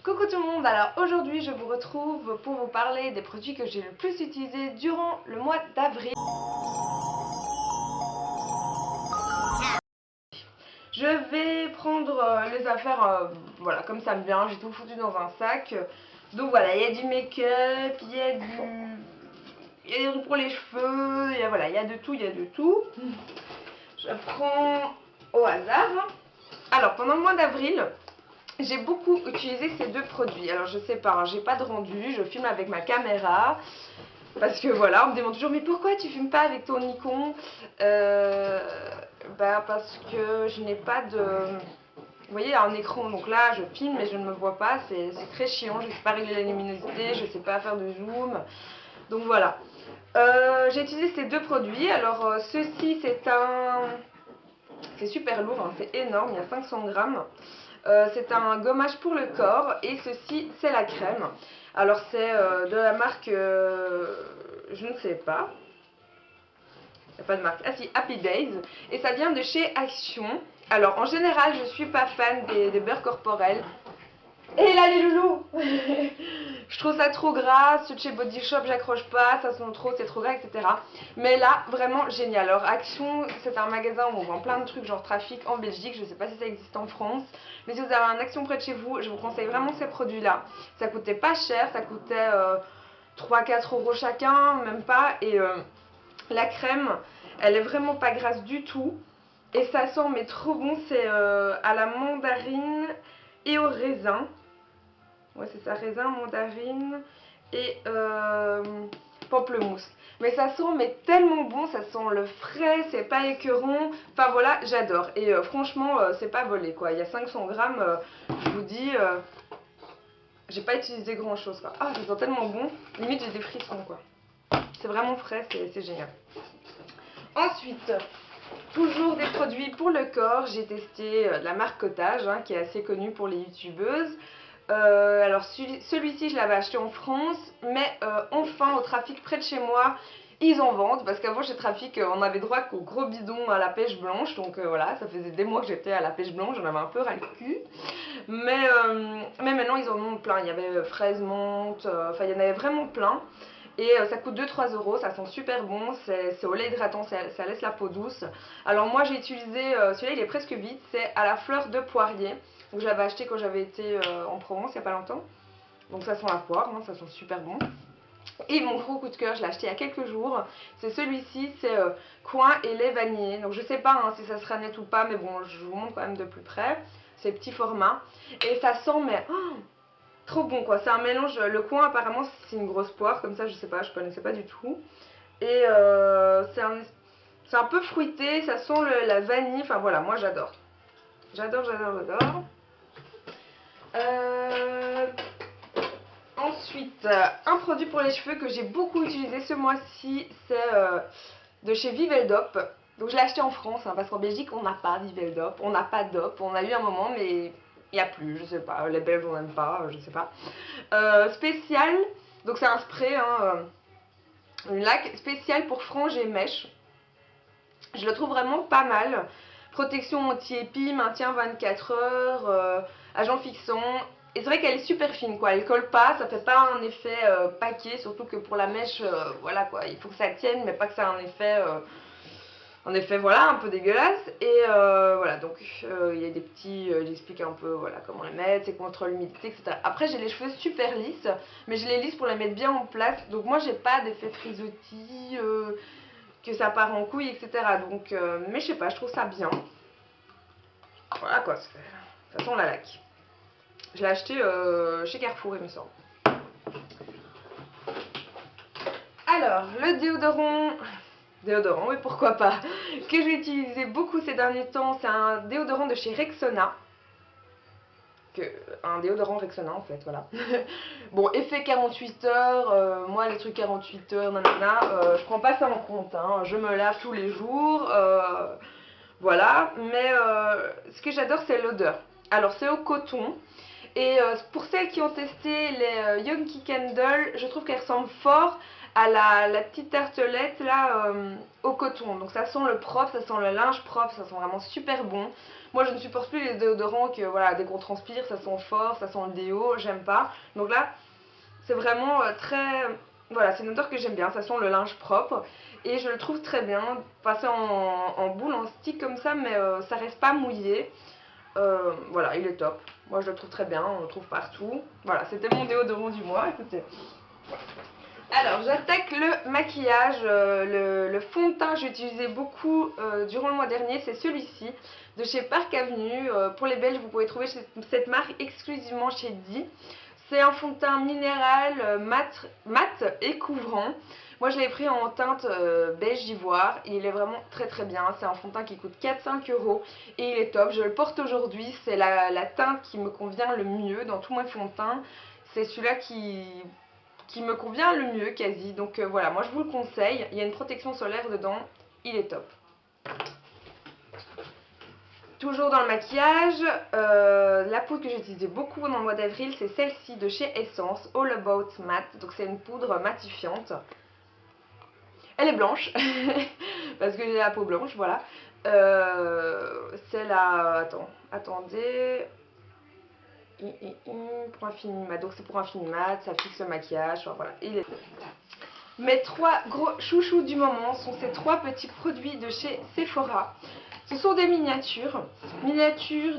Coucou tout le monde, alors aujourd'hui je vous retrouve pour vous parler des produits que j'ai le plus utilisés durant le mois d'avril. Je vais prendre les affaires voilà, comme ça me vient, j'ai tout foutu dans un sac. Donc voilà, il y a du make-up, il y a des trucs pour les cheveux, voilà, il y a de tout, il y a de tout. Je prends au hasard. Alors pendant le mois d'avril, j'ai beaucoup utilisé ces deux produits. Alors je sais pas, hein, j'ai pas de rendu, je filme avec ma caméra. Parce que voilà, on me demande toujours mais pourquoi tu filmes pas avec ton Nikon? Parce que je n'ai pas de... Vous voyez, un écran, donc là je filme mais je ne me vois pas, c'est très chiant, je ne sais pas régler la luminosité, je ne sais pas faire de zoom. Donc voilà. J'ai utilisé ces deux produits. Alors ceci c'est un... C'est super lourd, hein, c'est énorme, il y a 500 grammes. C'est un gommage pour le corps et ceci c'est la crème. Alors c'est de la marque, je ne sais pas, il n'y a pas de marque, ah si, Happy Days, et ça vient de chez Action. Alors en général je suis pas fan des beurres corporels. Et là les loulous je trouve ça trop gras, ceux de chez Body Shop j'accroche pas, ça sent trop, c'est trop gras, etc. Mais là, vraiment génial. Alors Action, c'est un magasin où on vend plein de trucs genre Trafic en Belgique, je sais pas si ça existe en France. Mais si vous avez un Action près de chez vous, je vous conseille vraiment ces produits-là. Ça coûtait pas cher, ça coûtait 3-4 euros chacun, même pas. Et la crème, elle est vraiment pas grasse du tout. Et ça sent mais trop bon, c'est à la mandarine et au raisin. Ouais, c'est ça, raisin, mandarine et pamplemousse. Mais ça sent mais tellement bon, ça sent le frais, c'est pas écœurant. Enfin voilà, j'adore. Et franchement, c'est pas volé quoi. Il y a 500 grammes, je vous dis, j'ai pas utilisé grand chose quoi. Ah, ça sent tellement bon, limite j'ai des frissons quoi. C'est vraiment frais, c'est génial. Ensuite, toujours des produits pour le corps. J'ai testé la marque Cottage, hein, qui est assez connue pour les youtubeuses. Alors celui-ci je l'avais acheté en France, mais enfin au Trafic près de chez moi ils en vendent, parce qu'avant chez Trafic on avait droit qu'au gros bidon à la pêche blanche, donc voilà, ça faisait des mois que j'étais à la pêche blanche, j'en avais un peu ras le cul, mais maintenant ils en ont plein, il y avait fraise menthe, enfin il y en avait vraiment plein. Et ça coûte 2-3 euros, ça sent super bon, c'est au lait hydratant, ça laisse la peau douce. Alors moi j'ai utilisé, celui-là il est presque vide, c'est à la fleur de poirier. Donc je l'avais acheté quand j'avais été en Provence il n'y a pas longtemps. Donc ça sent la poire, hein, ça sent super bon. Et mon gros coup de cœur, je l'ai acheté il y a quelques jours, c'est celui-ci, c'est coin et lait vanillé. Donc je sais pas hein, si ça sera net ou pas, mais bon je vous montre quand même de plus près. C'est petit format. Et ça sent mais... Oh, trop bon quoi, c'est un mélange, le coin apparemment c'est une grosse poire, comme ça je sais pas, je connaissais pas du tout. Et c'est un peu fruité, ça sent la vanille, enfin voilà, moi j'adore. J'adore, j'adore, j'adore. Ensuite, un produit pour les cheveux que j'ai beaucoup utilisé ce mois-ci, c'est de chez Viveldop. Donc je l'ai acheté en France, hein, parce qu'en Belgique on n'a pas Viveldop, on n'a pas Dop, on a eu un moment mais il n'y a plus, je sais pas, les Belges on n'aime pas, je sais pas. Spécial, donc c'est un spray, hein, une laque spéciale pour franges et mèches. Je le trouve vraiment pas mal. Protection anti-épi, maintien 24 heures, agent fixant. Et c'est vrai qu'elle est super fine quoi, elle colle pas, ça fait pas un effet paquet, surtout que pour la mèche, voilà quoi, il faut que ça tienne, mais pas que ça ait un effet voilà, un peu dégueulasse. Et voilà, donc il y a des petits, j'explique un peu voilà comment les mettre, c'est contre l'humidité, etc. Après j'ai les cheveux super lisses, mais je les lisse pour les mettre bien en place, donc moi j'ai pas d'effet frisottis, que ça part en couille, etc. Donc, mais je sais pas, je trouve ça bien. Voilà quoi, ça sent la laque. Je l'ai acheté chez Carrefour, il me semble. Alors, le déodorant, oui pourquoi pas, que j'ai utilisé beaucoup ces derniers temps, c'est un déodorant de chez Rexona. Un déodorant Rexona en fait, voilà. Bon, effet 48 heures, moi les trucs 48 heures, nanana, je prends pas ça en compte, hein. Je me lave tous les jours, voilà, mais ce que j'adore c'est l'odeur. Alors c'est au coton, Et pour celles qui ont testé les Yankee Candle, je trouve qu'elles ressemblent fort à la petite tartelette là au coton. Donc ça sent le propre, ça sent le linge propre, ça sent vraiment super bon. Moi je ne supporte plus les déodorants que voilà, dès qu'on transpire ça sent fort, ça sent le déo, j'aime pas. Donc là c'est vraiment très... Voilà, c'est une odeur que j'aime bien, ça sent le linge propre. Et je le trouve très bien, passer en boule, en stick comme ça, mais ça reste pas mouillé. Voilà, il est top. Moi je le trouve très bien, on le trouve partout. Voilà, c'était mon déodorant du mois, écoutez. Alors, j'attaque le maquillage, le fond de teint que j'ai utilisé beaucoup durant le mois dernier, c'est celui-ci, de chez Park Avenue. Pour les Belges, vous pouvez trouver cette marque exclusivement chez Di. C'est un fond de teint minéral, mat et couvrant. Moi, je l'ai pris en teinte beige ivoire. Il est vraiment très très bien. C'est un fond de teint qui coûte 4-5 € et il est top. Je le porte aujourd'hui. C'est la teinte qui me convient le mieux dans tous mes fonds de teint. C'est celui-là qui me convient le mieux quasi. Donc voilà, moi je vous le conseille. Il y a une protection solaire dedans. Il est top. Toujours dans le maquillage, la poudre que j'ai utilisée beaucoup dans le mois d'avril, c'est celle-ci de chez Essence, All About Matte. Donc c'est une poudre matifiante. Elle est blanche, parce que j'ai la peau blanche, voilà. C'est la... Attendez... Pour un fini mat, donc c'est pour un fini mat, ça fixe le maquillage, enfin, voilà. Mes trois gros chouchous du moment sont ces trois petits produits de chez Sephora. Ce sont des miniatures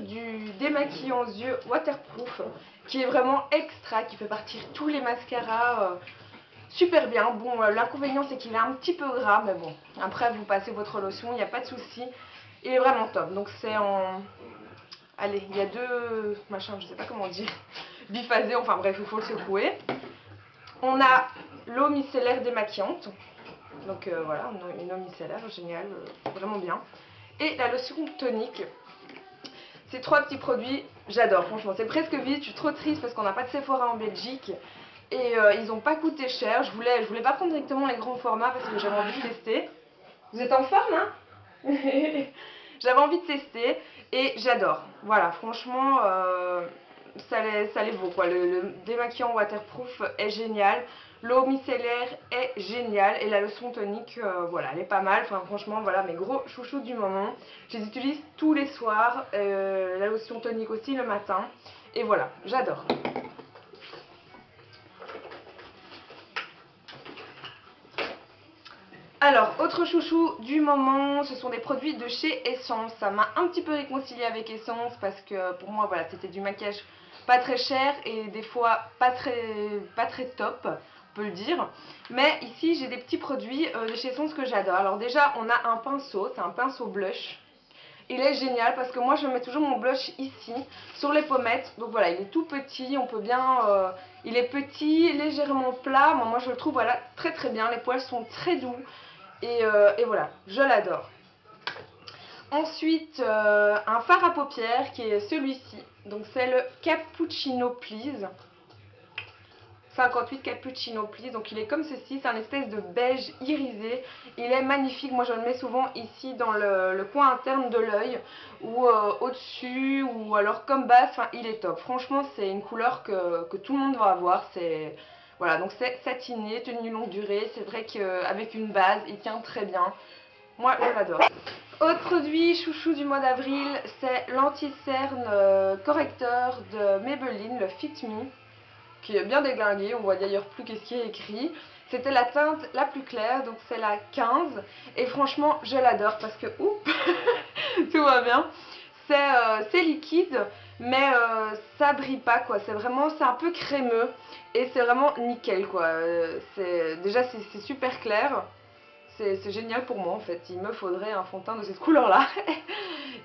du démaquillant aux yeux waterproof, qui est vraiment extra, qui fait partir tous les mascaras super bien. Bon, l'inconvénient c'est qu'il est un petit peu gras, mais bon, après vous passez votre lotion, il n'y a pas de souci. Il est vraiment top, donc c'est en... Allez, il y a deux machins, je sais pas comment dire, biphasé, enfin bref, il faut le secouer. On a l'eau micellaire démaquillante, donc voilà, une eau micellaire, génial, vraiment bien. Et la lotion tonique. Ces trois petits produits, j'adore, franchement, c'est presque vide, je suis trop triste parce qu'on n'a pas de Sephora en Belgique. Et ils n'ont pas coûté cher, je voulais pas prendre directement les grands formats parce que j'avais envie de tester. Vous êtes en forme, hein? J'avais envie de tester et j'adore. Voilà, franchement, ça les vaut quoi. Le démaquillant waterproof est génial. L'eau micellaire est géniale. Et la lotion tonique, voilà, elle est pas mal. Enfin, franchement, voilà mes gros chouchous du moment. Je les utilise tous les soirs. La lotion tonique aussi le matin. Et voilà, j'adore. Alors, autre chouchou du moment, ce sont des produits de chez Essence. Ça m'a un petit peu réconcilié avec Essence parce que pour moi, voilà, c'était du maquillage pas très cher et des fois pas très top, on peut le dire. Mais ici, j'ai des petits produits de chez Essence que j'adore. Alors déjà, on a un pinceau, c'est un pinceau blush. Il est génial parce que moi, je mets toujours mon blush ici, sur les pommettes. Donc voilà, il est tout petit, on peut bien... il est petit, légèrement plat. Moi, je le trouve voilà, très très bien. Les poils sont très doux. Et voilà, je l'adore. Ensuite, un fard à paupières qui est celui-ci. Donc c'est le Cappuccino Please. 58 Cappuccino Please. Donc il est comme ceci, c'est un espèce de beige irisé. Il est magnifique, moi je le mets souvent ici dans le coin interne de l'œil. Ou au-dessus, ou alors comme base, enfin il est top. Franchement c'est une couleur que tout le monde va avoir, c'est... Voilà, donc c'est satiné, tenue longue durée. C'est vrai qu'avec une base, il tient très bien. Moi, je l'adore. Autre produit chouchou du mois d'avril, c'est l'anti-cerne correcteur de Maybelline, le Fit Me, qui est bien déglingué. On voit d'ailleurs plus qu'est-ce qui est écrit. C'était la teinte la plus claire, donc c'est la 15. Et franchement, je l'adore parce que, oups, tout va bien. C'est liquide, mais ça brille pas quoi. C'est un peu crémeux et c'est vraiment nickel quoi. Déjà c'est super clair. C'est génial pour moi en fait. Il me faudrait un fond de teint de cette couleur là.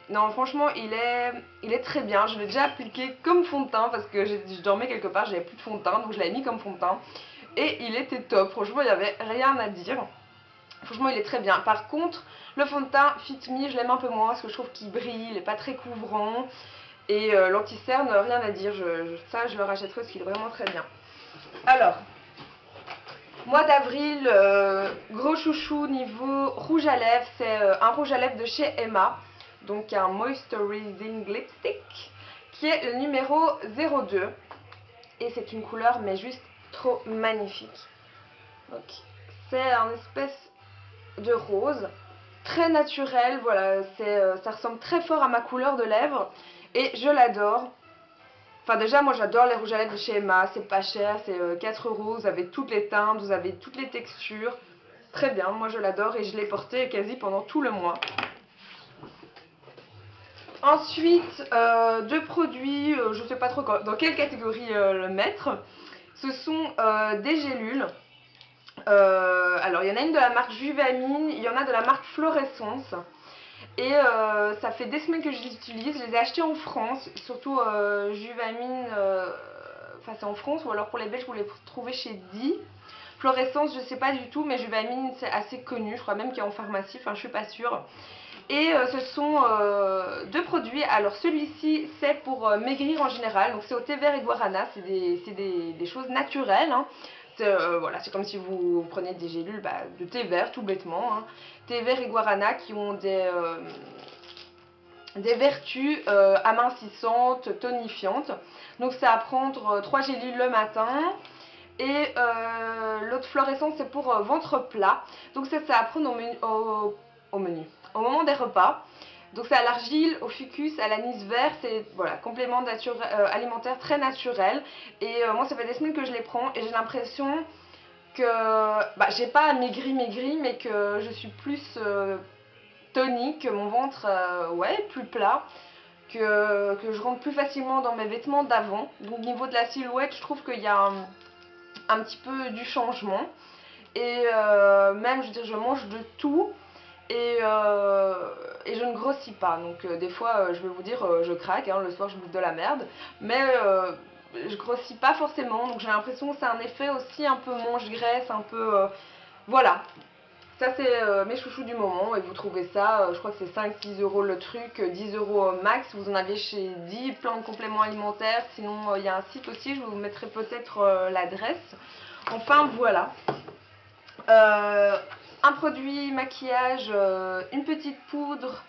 Non franchement il est très bien. Je l'ai déjà appliqué comme fond de teint parce que je dormais quelque part, j'avais plus de fond de teint donc je l'avais mis comme fond de teint. Et il était top. Franchement il n'y avait rien à dire. Franchement il est très bien. Par contre le fond de teint Fit Me je l'aime un peu moins parce que je trouve qu'il brille, il n'est pas très couvrant. Et l'anti-cerne rien à dire, ça je le rachèterai parce qu'il est vraiment très bien. Alors, mois d'avril, gros chouchou niveau rouge à lèvres, c'est un rouge à lèvres de chez Emma. Donc un moisturizing lipstick qui est le numéro 02. Et c'est une couleur mais juste trop magnifique. Donc c'est un espèce de rose très naturel, voilà, ça ressemble très fort à ma couleur de lèvres et je l'adore. Enfin déjà moi j'adore les rouges à lèvres de chez Emma, c'est pas cher, c'est 4 €, vous avez toutes les teintes, vous avez toutes les textures. Très bien, moi je l'adore et je l'ai porté quasi pendant tout le mois. Ensuite, deux produits, je ne sais pas trop dans quelle catégorie le mettre. Ce sont des gélules. Alors il y en a une de la marque Juvamine, il y en a de la marque Fluorescence. Et ça fait des semaines que je les utilise, je les ai achetées en France, surtout Juvamine, enfin c'est en France, ou alors pour les Belges vous les trouvez chez Di. Fluorescence je sais pas du tout, mais Juvamine c'est assez connu, je crois même qu'il y a en pharmacie, enfin je suis pas sûre. Et ce sont deux produits, alors celui-ci c'est pour maigrir en général, donc c'est au thé vert et guarana, c'est des choses naturelles, hein. Voilà, c'est comme si vous preniez des gélules de thé vert tout bêtement, hein. Thé vert et guarana qui ont des vertus amincissantes, tonifiantes. Donc c'est à prendre 3 gélules le matin. Et l'autre fluorescence c'est pour ventre plat. Donc c'est à prendre au menu, au moment des repas. Donc c'est à l'argile, au fucus, à l'anis vert, c'est voilà, complément alimentaire très naturel. Et moi ça fait des semaines que je les prends et j'ai l'impression que j'ai pas maigri, mais que je suis plus tonique, mon ventre ouais, plus plat, que je rentre plus facilement dans mes vêtements d'avant. Donc au niveau de la silhouette, je trouve qu'il y a un petit peu du changement. Et même, je veux dire, je mange de tout. Et je ne grossis pas, donc des fois je vais vous dire je craque, hein, le soir je bouffe de la merde, mais je grossis pas forcément, donc j'ai l'impression que c'est un effet aussi un peu mange-graisse, un peu voilà. Ça c'est mes chouchous du moment et vous trouvez ça, je crois que c'est 5-6 € le truc, 10 € max, vous en avez chez Di, plein de compléments alimentaires, sinon il y a un site aussi, je vous mettrai peut-être l'adresse. Enfin voilà. Un produit maquillage, une petite poudre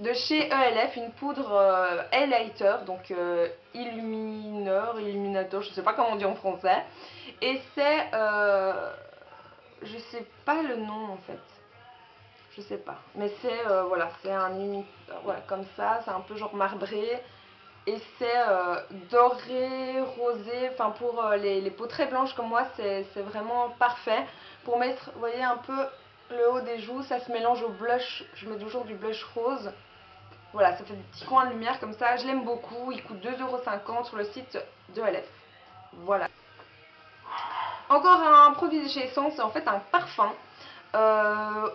de chez ELF, une poudre highlighter, donc illuminateur, je sais pas comment on dit en français. Et c'est, je sais pas le nom en fait, je sais pas, mais c'est voilà, c'est un voilà, comme ça, c'est un peu genre marbré. Et c'est doré, rosé, enfin pour les peaux très blanches comme moi, c'est vraiment parfait. Pour mettre, vous voyez un peu le haut des joues, ça se mélange au blush, je mets toujours du blush rose. Voilà, ça fait des petits coins de lumière comme ça, je l'aime beaucoup, il coûte 2,50 € sur le site de LF. Voilà. Encore un produit de chez Essence, c'est en fait un parfum.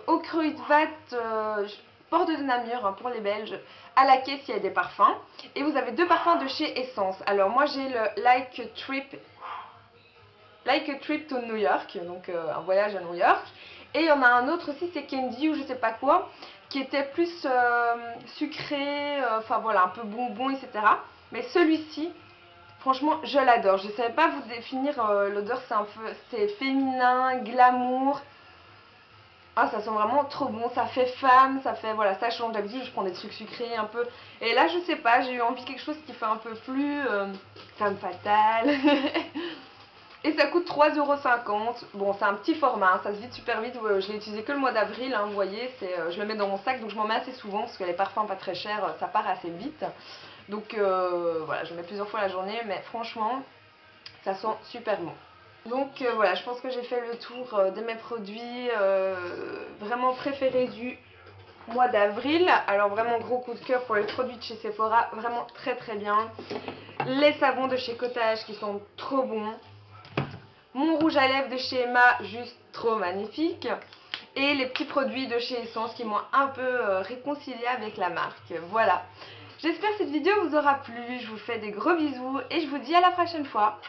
Au Kruidvat, Port de Namur, hein, pour les Belges, à la caisse il y a des parfums. Et vous avez deux parfums de chez Essence. Alors moi j'ai le Like a Trip to New York, donc un voyage à New York. Et il y en a un autre aussi, c'est Candy ou je sais pas quoi, qui était plus sucré, enfin voilà, un peu bonbon, etc. Mais celui-ci, franchement, je l'adore. Je ne savais pas vous définir l'odeur, c'est féminin, glamour. Ah, ça sent vraiment trop bon, ça fait femme, ça fait, voilà, ça change. D'habitude, je prends des trucs sucrés un peu. Et là, je sais pas, j'ai eu envie de quelque chose qui fait un peu plus femme fatale. Et ça coûte 3,50 €. Bon, c'est un petit format, hein, ça se vide super vite. Je l'ai utilisé que le mois d'avril, hein, vous voyez. Je le mets dans mon sac, donc je m'en mets assez souvent parce que les parfums pas très chers, ça part assez vite. Donc voilà, je le mets plusieurs fois la journée, mais franchement, ça sent super bon. Donc voilà, je pense que j'ai fait le tour de mes produits vraiment préférés du mois d'avril. Alors vraiment gros coup de cœur pour les produits de chez Sephora, vraiment très très bien. Les savons de chez Cottage qui sont trop bons. Mon rouge à lèvres de chez Emma, juste trop magnifique. Et les petits produits de chez Essence qui m'ont un peu réconcilié avec la marque. Voilà. J'espère que cette vidéo vous aura plu. Je vous fais des gros bisous et je vous dis à la prochaine fois.